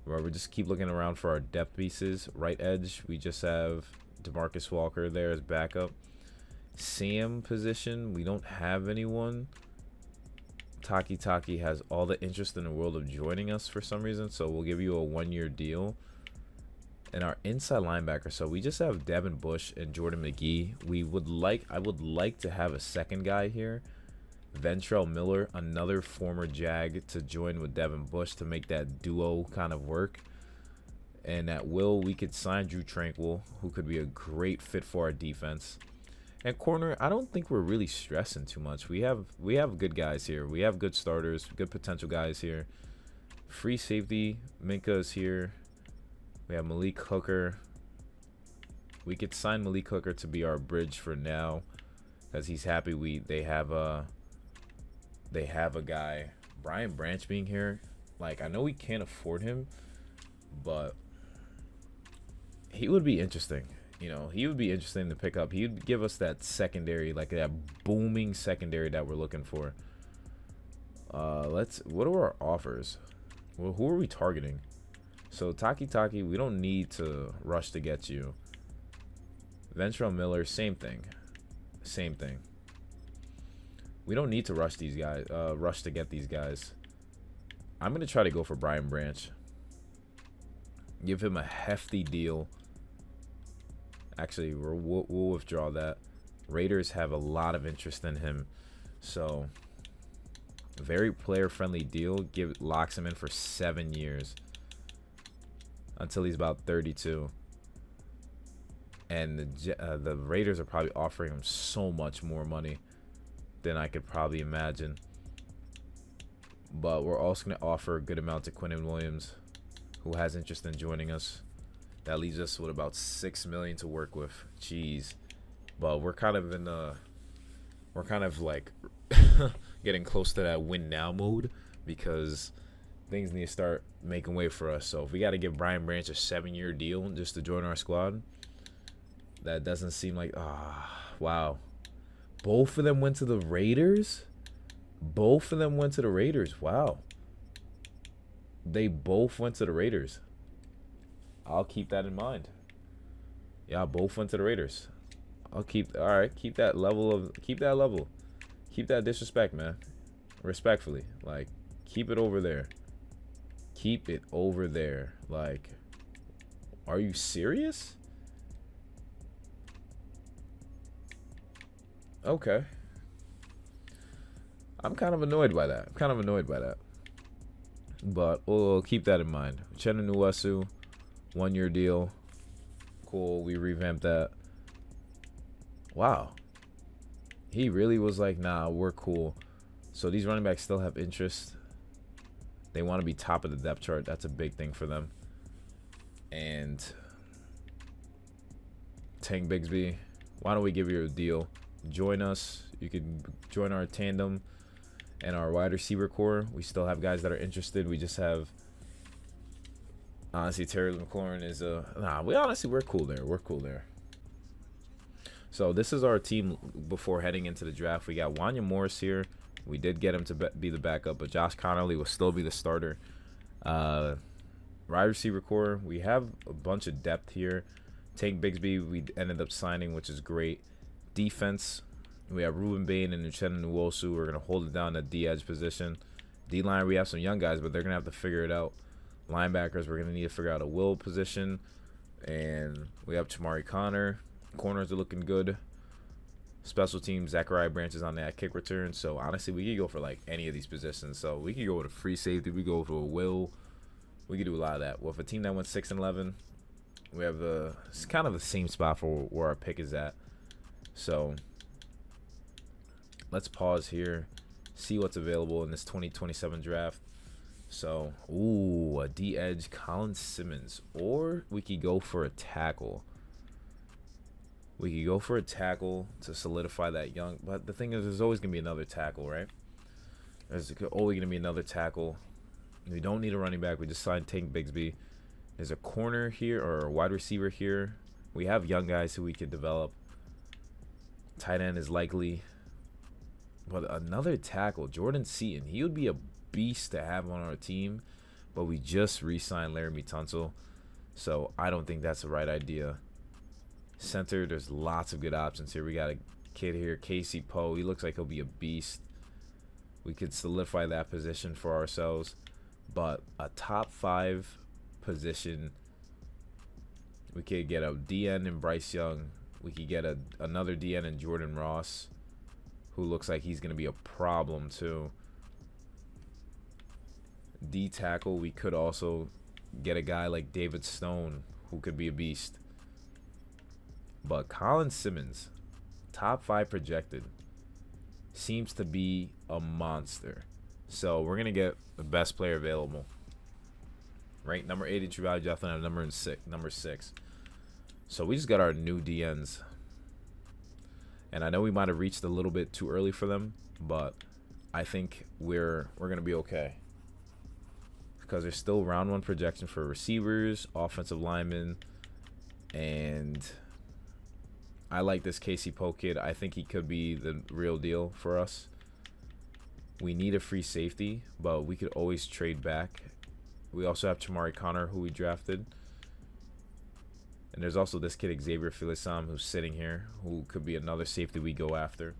We just keep looking around for our depth pieces. Right edge, we just have DeMarcus Walker there as backup. Sam position, we don't have anyone. Taki has all the interest in the world of joining us for some reason, so we'll give you a 1-year deal. And our inside linebacker, so we just have Devin Bush and Jordan McGee. I would like to have a second guy here, Ventrell Miller, another former Jag, to join with Devin Bush to make that duo kind of work. And at will, we could sign Drew Tranquil, who could be a great fit for our defense. At corner, I don't think we're really stressing too much. We have good guys here. We have good starters, good potential guys here. Free safety, Minka is here. We have Malik Hooker. We could sign Malik Hooker to be our bridge for now, because he's happy they have a guy. Brian Branch being here, I know we can't afford him, but he would be interesting. He would be interesting to pick up. He would give us that secondary, that booming secondary that we're looking for. What are our offers? Well, who are we targeting? So Taki, we don't need to rush to get you. Ventrell Miller, same thing. We don't need to rush these guys. Rush to get these guys. I'm gonna try to go for Brian Branch. Give him a hefty deal. Actually, we'll withdraw that. Raiders have a lot of interest in him, so very player-friendly deal. Locks him in for 7 years until he's about 32. And the Raiders are probably offering him so much more money. than I could probably imagine. But we're also going to offer a good amount to Quinnen Williams, who has interest in joining us. That leaves us with about $6 million to work with. Jeez. But we're kind of in the, we're kind of like getting close to that win now mode, because things need to start making way for us. So if we got to give Brian Branch a 7-year deal just to join our squad, that doesn't seem like, wow. Both of them went to the Raiders? Both of them went to the Raiders. Wow. They both went to the Raiders. I'll keep that in mind. Yeah, both went to the Raiders. All right, keep that level. Keep that disrespect, man. Respectfully. Like, keep it over there. Keep it over there. Like, are you serious? Okay. I'm kind of annoyed by that. But we'll keep that in mind. Uchenna Nwosu, 1-year deal. Cool. We revamped that. Wow. He really was like, nah, we're cool. So these running backs still have interest. They want to be top of the depth chart. That's a big thing for them. And Tank Bigsby, why don't we give you a deal? Join us. You can join our tandem and our wide receiver core. We still have guys that are interested. We just have, honestly, Terry McLaurin is we're cool there. So this is our team before heading into the draft. We got Wanya Morris here. We did get him to be the backup, but Josh Connolly will still be the starter. Wide receiver core, we have a bunch of depth here. Tank Bigsby we ended up signing, which is great. Defense, we have Ruben Bain and Uchenna Nwosu. We're going to hold it down at D-edge position. D-line, we have some young guys, but they're going to have to figure it out. Linebackers, we're going to need to figure out a will position. And we have Chamari Connor. Corners are looking good. Special teams, Zachariah Branch is on that kick return. So, honestly, we could go for, like, any of these positions. So, we could go with a free safety. We go for a will. We could do a lot of that. With a team that went 6-11, we have it's kind of the same spot for where our pick is at. So, let's pause here, see what's available in this 2027 draft. So, a D-edge, Colin Simmons. Or we could go for a tackle. We could go for a tackle to solidify that young. But the thing is, there's always going to be another tackle, right? There's always going to be another tackle. We don't need a running back. We just signed Tank Bigsby. There's a corner here or a wide receiver here. We have young guys who we could develop. Tight end is likely. But another tackle, Jordan Seaton. He would be a beast to have on our team. But we just re-signed Laramie Tunsil. So I don't think that's the right idea. Center, there's lots of good options here. We got a kid here, Casey Poe. He looks like he'll be a beast. We could solidify that position for ourselves. But a top 5 position, we could get a DN in Bryce Young. We could get another DN in Jordan Ross, who looks like he's going to be a problem too. D tackle, we could also get a guy like David Stone, who could be a beast. But Colin Simmons, top 5 projected, seems to be a monster. So we're going to get the best player available. Right? Number 8 in true value, definitely have number 6. So we just got our new DNs. And I know we might have reached a little bit too early for them, but I think we're going to be okay. Because there's still round 1 projection for receivers, offensive linemen, and I like this Casey Poe kid. I think he could be the real deal for us. We need a free safety, but we could always trade back. We also have Chamari Connor, who we drafted. And there's also this kid, Xavier Filisam, who's sitting here, who could be another safety we go after.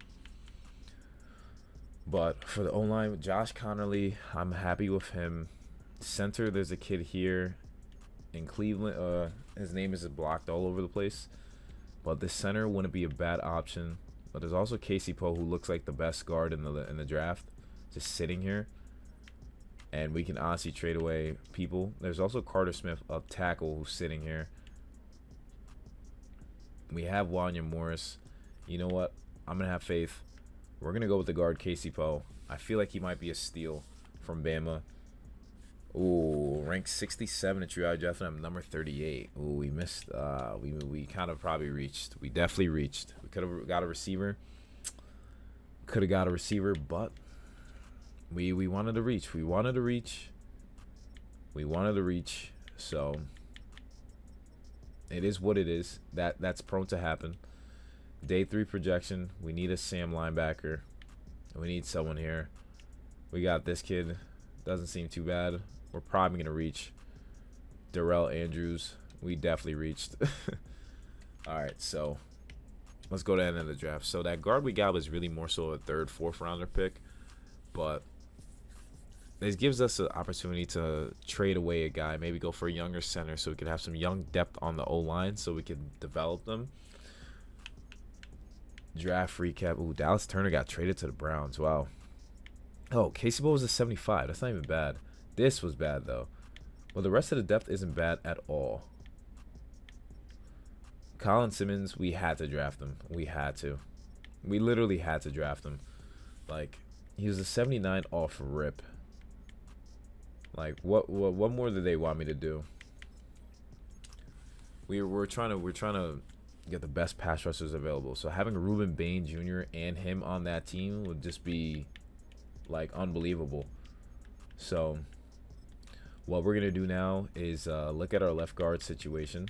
But for the O-line, Josh Connolly, I'm happy with him. Center, there's a kid here in Cleveland. His name is blocked all over the place. But the center wouldn't be a bad option. But there's also Casey Poe, who looks like the best guard in the draft, just sitting here. And we can honestly trade away people. There's also Carter Smith, a tackle, who's sitting here. We have Wanya Morris. You know what? I'm going to have faith. We're going to go with the guard Casey Poe. I feel like he might be a steal from Bama. Ooh, ranked 67 at True Draft. I'm number 38. Ooh, we missed. We kind of probably reached. We definitely reached. We could have got a receiver. Could have got a receiver, but we wanted to reach. We wanted to reach. We wanted to reach. So it is what it is. That's prone to happen. Day 3 projection. We need a Sam linebacker. We need someone here. We got this kid. Doesn't seem too bad. We're probably going to reach Darrell Andrews. We definitely reached. All right, so let's go to the end of the draft. So that guard we got was really more so a 3rd, 4th rounder pick. But this gives us an opportunity to trade away a guy. Maybe go for a younger center so we could have some young depth on the O-line so we can develop them. Draft recap. Ooh, Dallas Turner got traded to the Browns. Wow. Oh, Casey Poe was a 75. That's not even bad. This was bad, though. Well, the rest of the depth isn't bad at all. Colin Simmons, we had to draft him. We had to. We literally had to draft him. Like, he was a 79 off rip. Like, what more did they want me to do? We're trying to get the best pass rushers available. So having Ruben Bain Jr. and him on that team would just be like unbelievable. So what we're gonna do now is look at our left guard situation,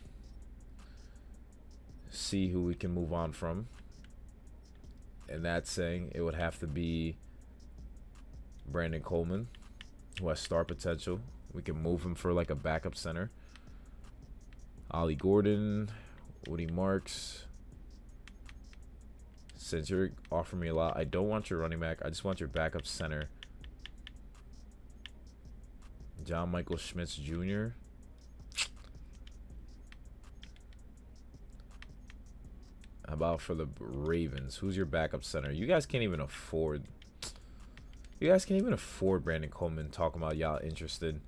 see who we can move on from, and that's saying it would have to be Brandon Coleman, who has star potential. We can move him for like a backup center. Ollie Gordon, Woody Marks. Since you're offering me a lot, I don't want your running back. I just want your backup center. John Michael Schmitz Jr. How about for the Ravens? Who's your backup center? You guys can't even afford. You guys can't even afford Brandon Coleman. Talking about y'all interested.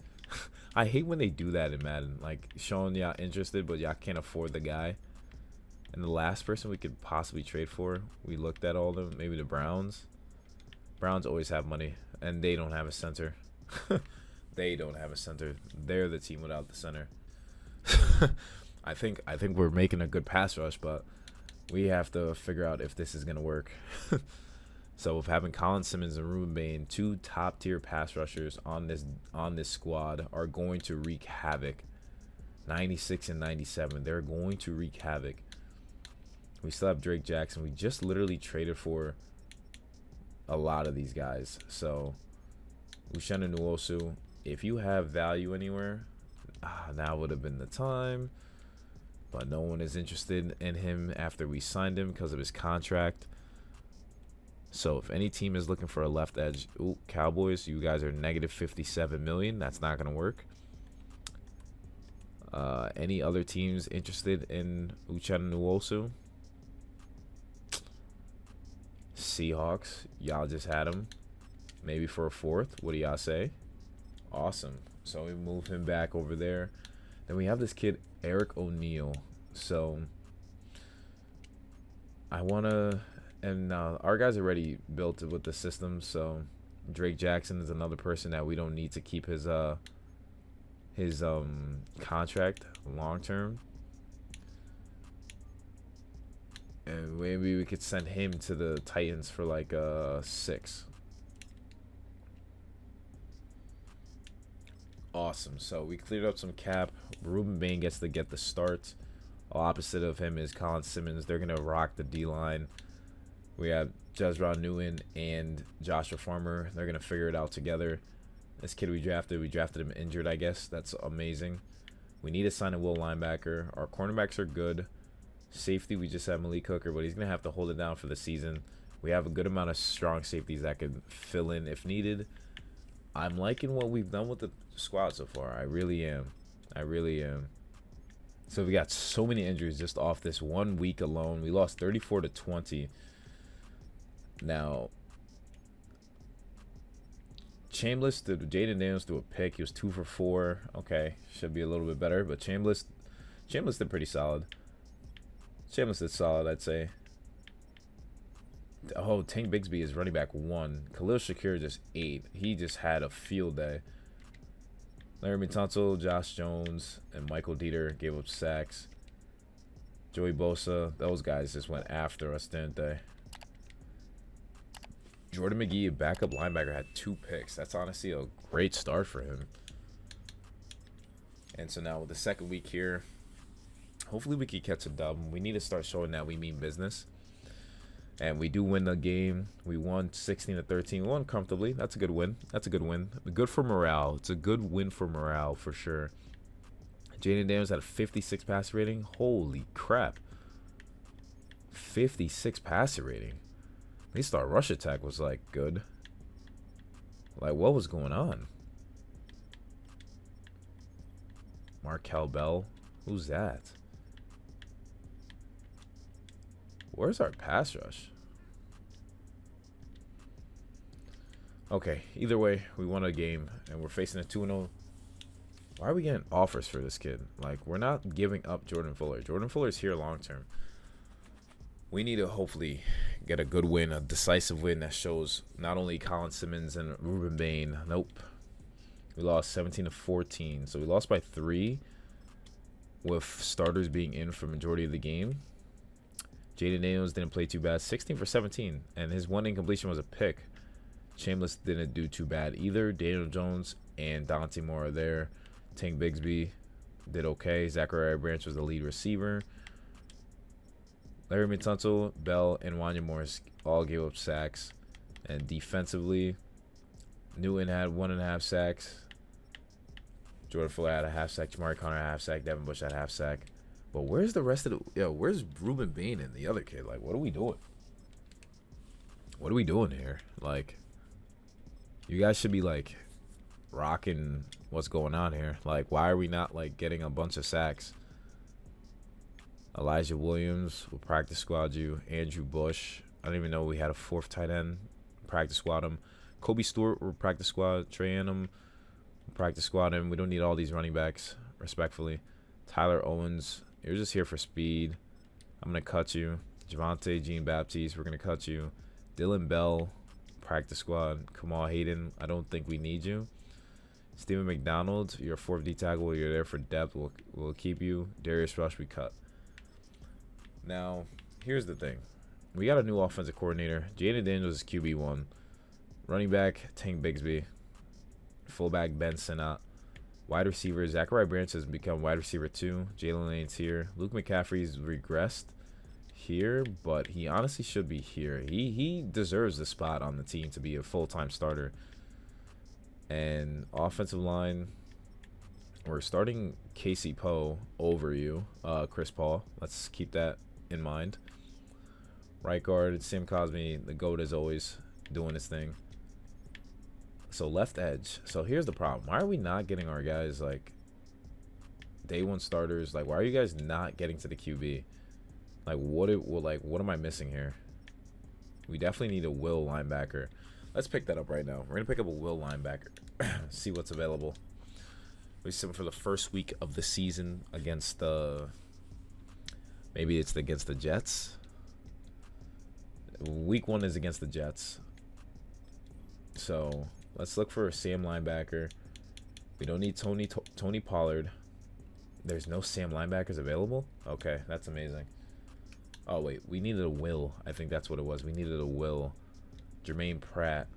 I hate when they do that in Madden. Like showing y'all interested, but y'all can't afford the guy. And the last person we could possibly trade for, we looked at all of them. Maybe the Browns. Browns always have money, and they don't have a center. They don't have a center. They're the team without the center. I think we're making a good pass rush, but we have to figure out if this is gonna work. So with having Colin Simmons and Ruben Bain, 2 top-tier pass rushers on this squad, are going to wreak havoc. 96 and 97, they're going to wreak havoc. We still have Drake Jackson. We just literally traded for a lot of these guys. So Uchenna Nwosu, if you have value anywhere, now would have been the time. But no one is interested in him after we signed him because of his contract. So if any team is looking for a left edge, ooh, Cowboys, you guys are negative 57 million. That's not going to work. Any other teams interested in Uchenna Nwosu? Seahawks, y'all just had him. Maybe for a 4th. What do y'all say? Awesome. So we move him back over there. Then we have this kid, Eric O'Neal. So I want to... And our guys are already built with the system, so Drake Jackson is another person that we don't need to keep his contract long term. And maybe we could send him to the Titans for like 6. Awesome. So we cleared up some cap. Ruben Bain gets to get the start. Opposite of him is Colin Simmons. They're going to rock the D-line. We have Jezron Newton and Joshua Farmer. They're going to figure it out together. This kid we drafted him injured, I guess. That's amazing. We need to sign a will linebacker. Our cornerbacks are good. Safety, we just have Malik Hooker, but he's going to have to hold it down for the season. We have a good amount of strong safeties that could fill in if needed. I'm liking what we've done with the squad so far. I really am. I really am. So we got so many injuries just off this 1 week alone. We lost 34-20. Now, Chambliss did Jaden Daniels do a pick. He was 2 for 4. Okay, should be a little bit better, but Chambliss did pretty solid. Chambliss did solid, I'd say. Oh, Tank Bigsby is running back 1. Khalil Shakir just 8. He just had a field day. Larry Tunsil, Josh Jones, and Michael Dieter gave up sacks. Joey Bosa, those guys just went after us, didn't they? Jordan McGee, a backup linebacker, had 2 picks. That's honestly a great start for him. And so now with the second week here, hopefully we can catch a dub. We need to start showing that we mean business. And we do win the game. We won 16-13. We won comfortably. That's a good win. That's a good win. Good for morale. It's a good win for morale for sure. Jaden Daniels had a 56 passer rating. Holy crap. 56 passer rating. At least our rush attack was like good. Like what was going on? Markel Bell. Who's that? Where's our pass rush? Okay, either way, we won a game, and we're facing a 2-0. Why are we getting offers for this kid? Like, we're not giving up Jordan Fuller. Jordan Fuller's here long term. We need to hopefully get a good win, a decisive win that shows not only Colin Simmons and Ruben Bain. Nope. We lost 17-14, so we lost by 3 with starters being in for majority of the game. Jaden Daniels didn't play too bad, 16 for 17, and his one incompletion was a pick. Shameless didn't do too bad either. Daniel Jones and Dante Moore are there. Tank Bigsby did okay. Zachariah Branch was the lead receiver. Larry Tunsil, Bell, and Wanya Morris all gave up sacks. And defensively, Newton had 1.5 sacks. Jordan Fuller had a half sack. Jamari Connor had a half sack. Devin Bush had a half sack. But where's the rest of the... Yo, where's Ruben Bain and the other kid? Like, what are we doing? What are we doing here? Like, you guys should be, like, rocking what's going on here. Like, why are we not, like, getting a bunch of sacks? Elijah Williams will practice squad you. Andrew Bush. I don't even know we had a 4th tight end. Practice squad him. Kobe Stewart will practice squad. Trey Annam will practice squad him. We don't need all these running backs, respectfully. Tyler Owens... You're just here for speed. I'm going to cut you. Javante Jean-Baptiste, we're going to cut you. Dylan Bell, practice squad. Kamal Hayden, I don't think we need you. Stephen McDonald, you're a 4th D tackle. You're there for depth. We'll keep you. Darius Rush, we cut. Now, here's the thing. We got a new offensive coordinator. Jaden Daniels is QB1. Running back, Tank Bigsby. Fullback, Ben Sinnott. Wide receiver, Zachariah Branch has become wide receiver 2. Jalen Lane's here. Luke McCaffrey's regressed here, but he honestly should be here. He deserves the spot on the team to be a full-time starter. And offensive line, we're starting Casey Poe over you, Chris Paul. Let's keep that in mind. Right guard, Sam Cosme, the GOAT is always doing his thing. So left edge. So here's the problem. Why are we not getting our guys like day 1 starters? Like, why are you guys not getting to the QB? Like, what am I missing here? We definitely need a will linebacker. Let's pick that up right now. We're gonna pick up a will linebacker. See what's available. We see him for the first week of the season against maybe it's against the Jets. Week 1 is against the Jets. So let's look for a Sam linebacker. We don't need Tony Pollard. There's no Sam linebackers available? Okay, that's amazing. Oh, wait. We needed a will. I think that's what it was. We needed a will. Jermaine Pratt.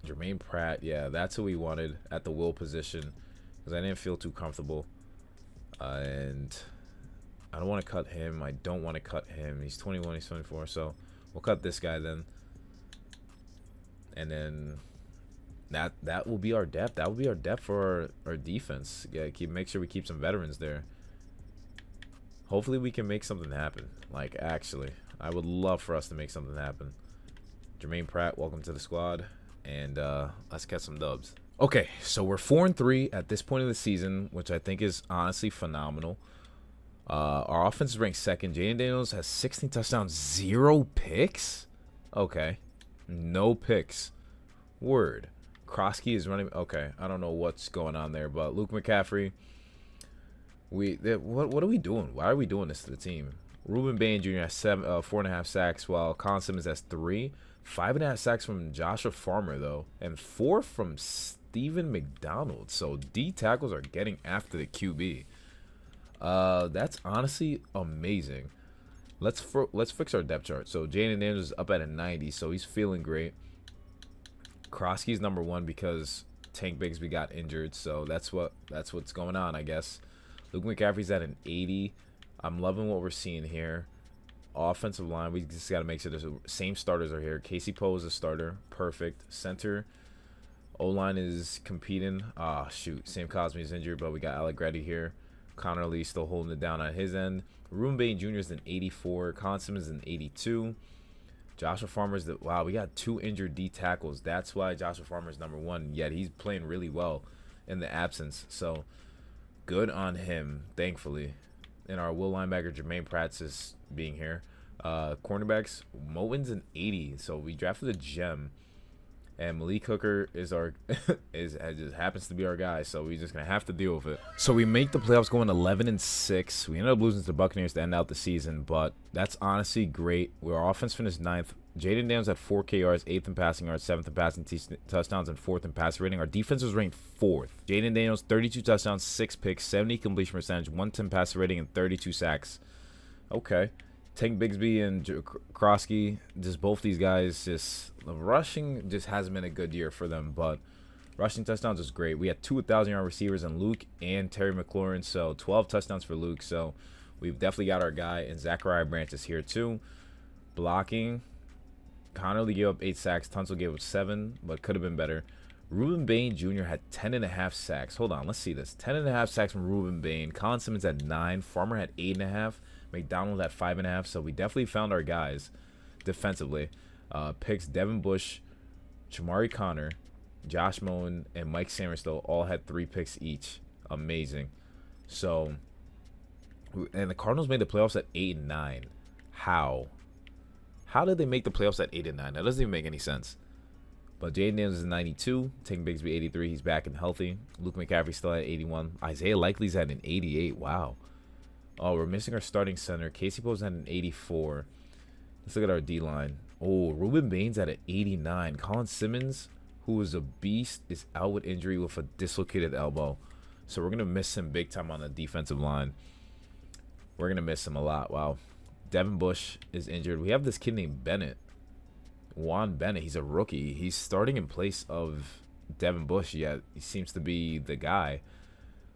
Jermaine Pratt. Yeah, that's who we wanted at the will position. Because I didn't feel too comfortable. And I don't want to cut him. I don't want to cut him. He's 21. He's 24. So we'll cut this guy then. And then that will be our depth. That will be our depth for our defense. Yeah, make sure we keep some veterans there. Hopefully we can make something happen. Like, actually, I would love for us to make something happen. Jermaine Pratt, welcome to the squad. And let's get some dubs. Okay, so we're 4-3 at this point of the season, which I think is honestly phenomenal. Our offense is ranked 2nd. Jaden Daniels has 16 touchdowns, 0 picks. Okay. No picks. Word. Krosky is running. Okay, I don't know what's going on there, but Luke McCaffrey. What are we doing? Why are we doing this to the team? Ruben Bain Jr. has 4.5 sacks, while Colin Simmons has 3. 5.5 sacks from Joshua Farmer, though, and 4 from Stephen McDonald. So D tackles are getting after the QB. That's honestly amazing. Let's fix our depth chart. So Jayden Daniels is up at a 90, so he's feeling great. Krosky's number 1 because Tank Bigsby got injured, so that's what's going on, I guess. Luke McCaffrey's at an 80. I'm loving what we're seeing here. Offensive line, we just got to make sure the same starters are here. Casey Poe is a starter, perfect. Center, O-line is competing. Shoot, Sam Cosme is injured, but we got Allegretti here. Connor Lee still holding it down on his end. Ruben Bain Jr. is an 84. Colin Simmons is an 82. Joshua Farmer's wow, we got 2 injured D tackles. That's why Joshua Farmer's number 1. Yet he's playing really well in the absence. So good on him, thankfully. And our will linebacker Jermaine Pratt's is being here. Cornerbacks, Moten's an 80. So we drafted a gem. And Malik Hooker is our just happens to be our guy, so we're just gonna have to deal with it. So we make the playoffs going 11-6. We ended up losing to the Buccaneers to end out the season, but that's honestly great. Our offense finished 9th. Jayden Daniels had 4K yards, 8th in passing yards, 7th in passing touchdowns, and 4th in passer rating. Our defense was ranked 4th. Jayden Daniels 32 touchdowns, 6 picks, 70 completion percentage, 110 passer rating, and 32 sacks. Okay. Tank Bigsby and Krosky, just both these guys, just the rushing just hasn't been a good year for them, but rushing touchdowns is great. We had 2 1,000-yard receivers in Luke and Terry McLaurin, so 12 touchdowns for Luke. So we've definitely got our guy, and Zachariah Branch is here too. Blocking, Connor Lee gave up 8 sacks. Tunsil gave up 7, but could have been better. Ruben Bain Jr. had 10.5 sacks. Hold on, let's see this. 10.5 sacks from Ruben Bain. Colin Simmons had 9. Farmer had 8.5. McDonald at 5.5, so we definitely found our guys defensively. Picks Devin Bush, Chamari Connor, Josh Moen, and Mike Samersville all had 3 picks each. Amazing. So, and the Cardinals made the playoffs at 8 and 9. How? How did they make the playoffs at 8 and 9? That doesn't even make any sense. But Jayden Daniels is 92. Tank Bigsby 83. He's back and healthy. Luke McCaffrey still at 81. Isaiah Likely's at an 88. Wow. Oh, we're missing our starting center. Casey Poe's at an 84. Let's look at our D-line. Oh, Ruben Bain's at an 89. Colin Simmons, who is a beast, is out with injury with a dislocated elbow. So we're going to miss him big time on the defensive line. We're going to miss him a lot. Wow. Devin Bush is injured. We have this kid named Bennett. Juan Bennett. He's a rookie. He's starting in place of Devin Bush. Yeah, he seems to be the guy.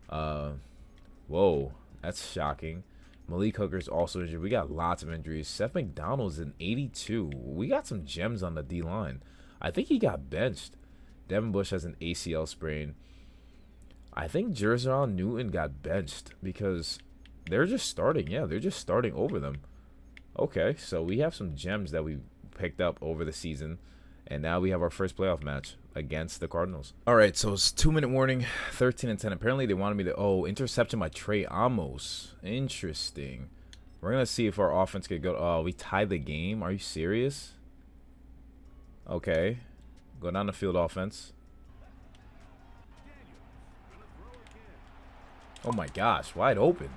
Whoa. That's shocking. Malik Hooker's also injured. We got lots of injuries. Seth McDonald's in 82. We got some gems on the D-line. I think he got benched. Devin Bush has an ACL sprain. I think Jer'Zhan Newton got benched because they're just starting. Yeah, they're just starting over them. Okay, so we have some gems that we picked up over the season. And now we have our first playoff match against the Cardinals. All right, so it's 2-minute warning, 13-10. Apparently they wanted me to, interception by Trey Amos. Interesting. We're going to see if our offense could go. Oh, we tied the game. Are you serious? Okay. Go down the field offense. Oh my gosh, wide open.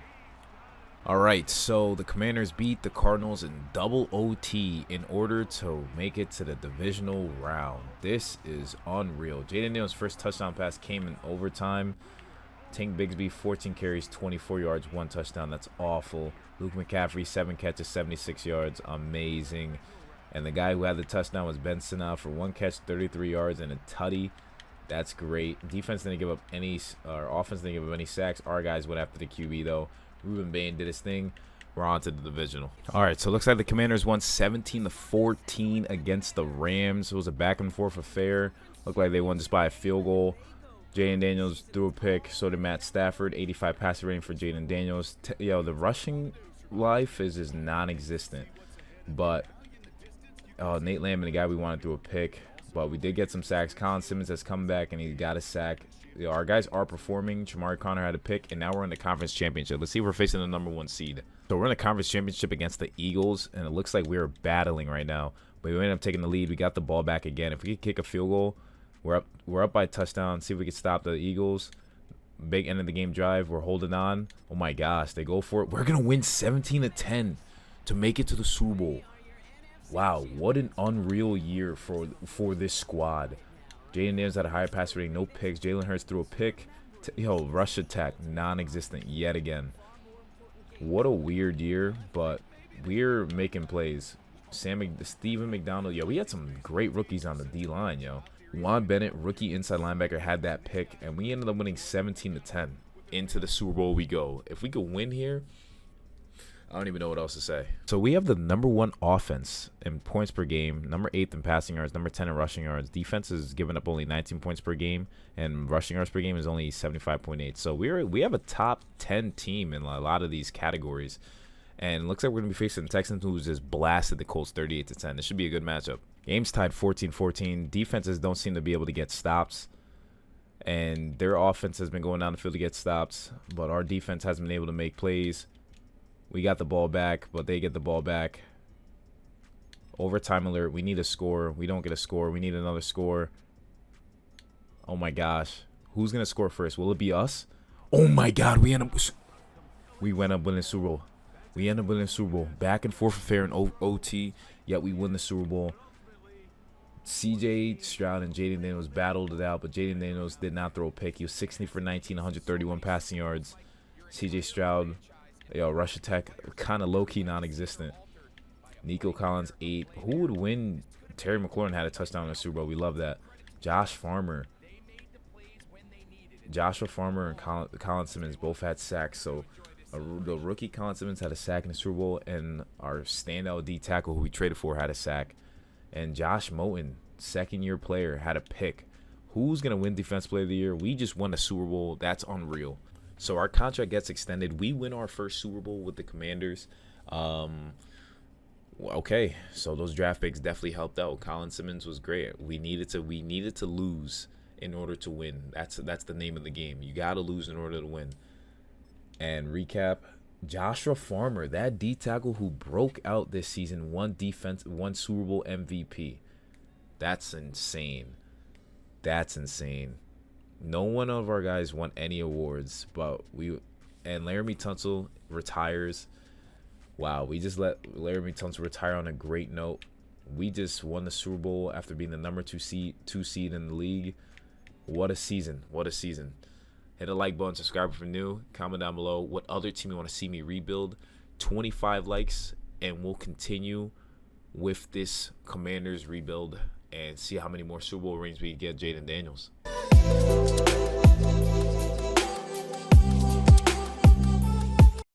All right, so the Commanders beat the Cardinals in double OT in order to make it to the divisional round. This is unreal. Jayden Daniels' first touchdown pass came in overtime. Tank Bigsby, 14 carries, 24 yards, 1 touchdown. That's awful. Luke McCaffrey, 7 catches, 76 yards. Amazing. And the guy who had the touchdown was Ben Sina for 1 catch, 33 yards, and a tutty. That's great. Defense didn't give up any, or offense didn't give up any sacks. Our guys went after the QB, though. Ruben Bain did his thing. We're on to the divisional. All right, so it looks like the Commanders won 17-14 against the Rams. It was a back-and-forth affair. Looked like they won just by a field goal. Jayden Daniels threw a pick. So did Matt Stafford. 85 passer rating for Jayden Daniels. The rushing life is just non-existent. But Nate Landman, the guy we wanted, threw a pick. But we did get some sacks. Colin Simmons has come back, and he got a sack. Our guys are performing. Chamari Connor had a pick, and now we're in the conference championship. Let's see if we're facing the #1 seed. So we're in the conference championship against the Eagles, and it looks like we're battling right now. But we ended up taking the lead. We got the ball back again. If we could kick a field goal, we're up by a touchdown. See if we can stop the Eagles. Big end of the game drive. We're holding on. Oh my gosh, they go for it. We're gonna win 17-10. to make it to the Super Bowl. Wow, what an unreal year for this squad. Jaden Daniels had a higher pass rating, no picks. Jalen Hurts threw a pick. Rush attack, non-existent yet again. What a weird year, but we're making plays. Steven McDonald, yo, we had some great rookies on the D-line, yo. Juan Bennett, rookie inside linebacker, had that pick, and we ended up winning 17-10. Into the Super Bowl we go. If we could win here, I don't even know what else to say. So we have the #1 offense in points per game, #8 in passing yards, #10 in rushing yards. Defense is giving up only 19 points per game, and rushing yards per game is only 75.8. So we have a top 10 team in a lot of these categories. And it looks like we're going to be facing the Texans, who just blasted the Colts 38-10. This should be a good matchup. Game's tied 14-14. Defenses don't seem to be able to get stops. And their offense has been going down the field to get stops. But our defense hasn't been able to make plays. We got the ball back, but they get the ball back. Overtime alert. We need a score. We don't get a score. We need another score. Oh, my gosh. Who's going to score first? Will it be us? Oh, my God. We went up winning the Super Bowl. We end up winning the Super Bowl. Back and forth affair in OT, yet we win the Super Bowl. C.J. Stroud and Jaden Daniels battled it out, but Jaden Daniels did not throw a pick. He was 16 for 19, 131 passing yards. C.J. Stroud, rush attack, kind of low-key non-existent. Nico Collins, 8. Who would win? Terry McLaurin had a touchdown in the Super Bowl. We love that. Joshua Farmer and Colin Simmons both had sacks, so the rookie Colin Simmons had a sack in the Super Bowl, and our standout D tackle who we traded for had a sack. And Josh Moten, second-year player, had a pick. Who's going to win Defense Player of the Year? We just won a Super Bowl. That's unreal. So our contract gets extended. We win our first Super Bowl with the Commanders. Okay, so those draft picks definitely helped out. Colin Simmons was great. We needed to lose in order to win. That's the name of the game. You got to lose in order to win. And recap, Joshua Farmer, that D tackle who broke out this season, won Super Bowl MVP. That's insane. That's insane. No one of our guys won any awards, and Laramie Tunsil retires. Wow, we just let Laramie Tunsil retire on a great note. We just won the Super Bowl after being the number 2 seed in the league. What a season. What a season. Hit a like button, subscribe if you're new. Comment down below what other team you want to see me rebuild. 25 likes, and we'll continue with this Commanders rebuild and see how many more Super Bowl rings we can get Jaden Daniels.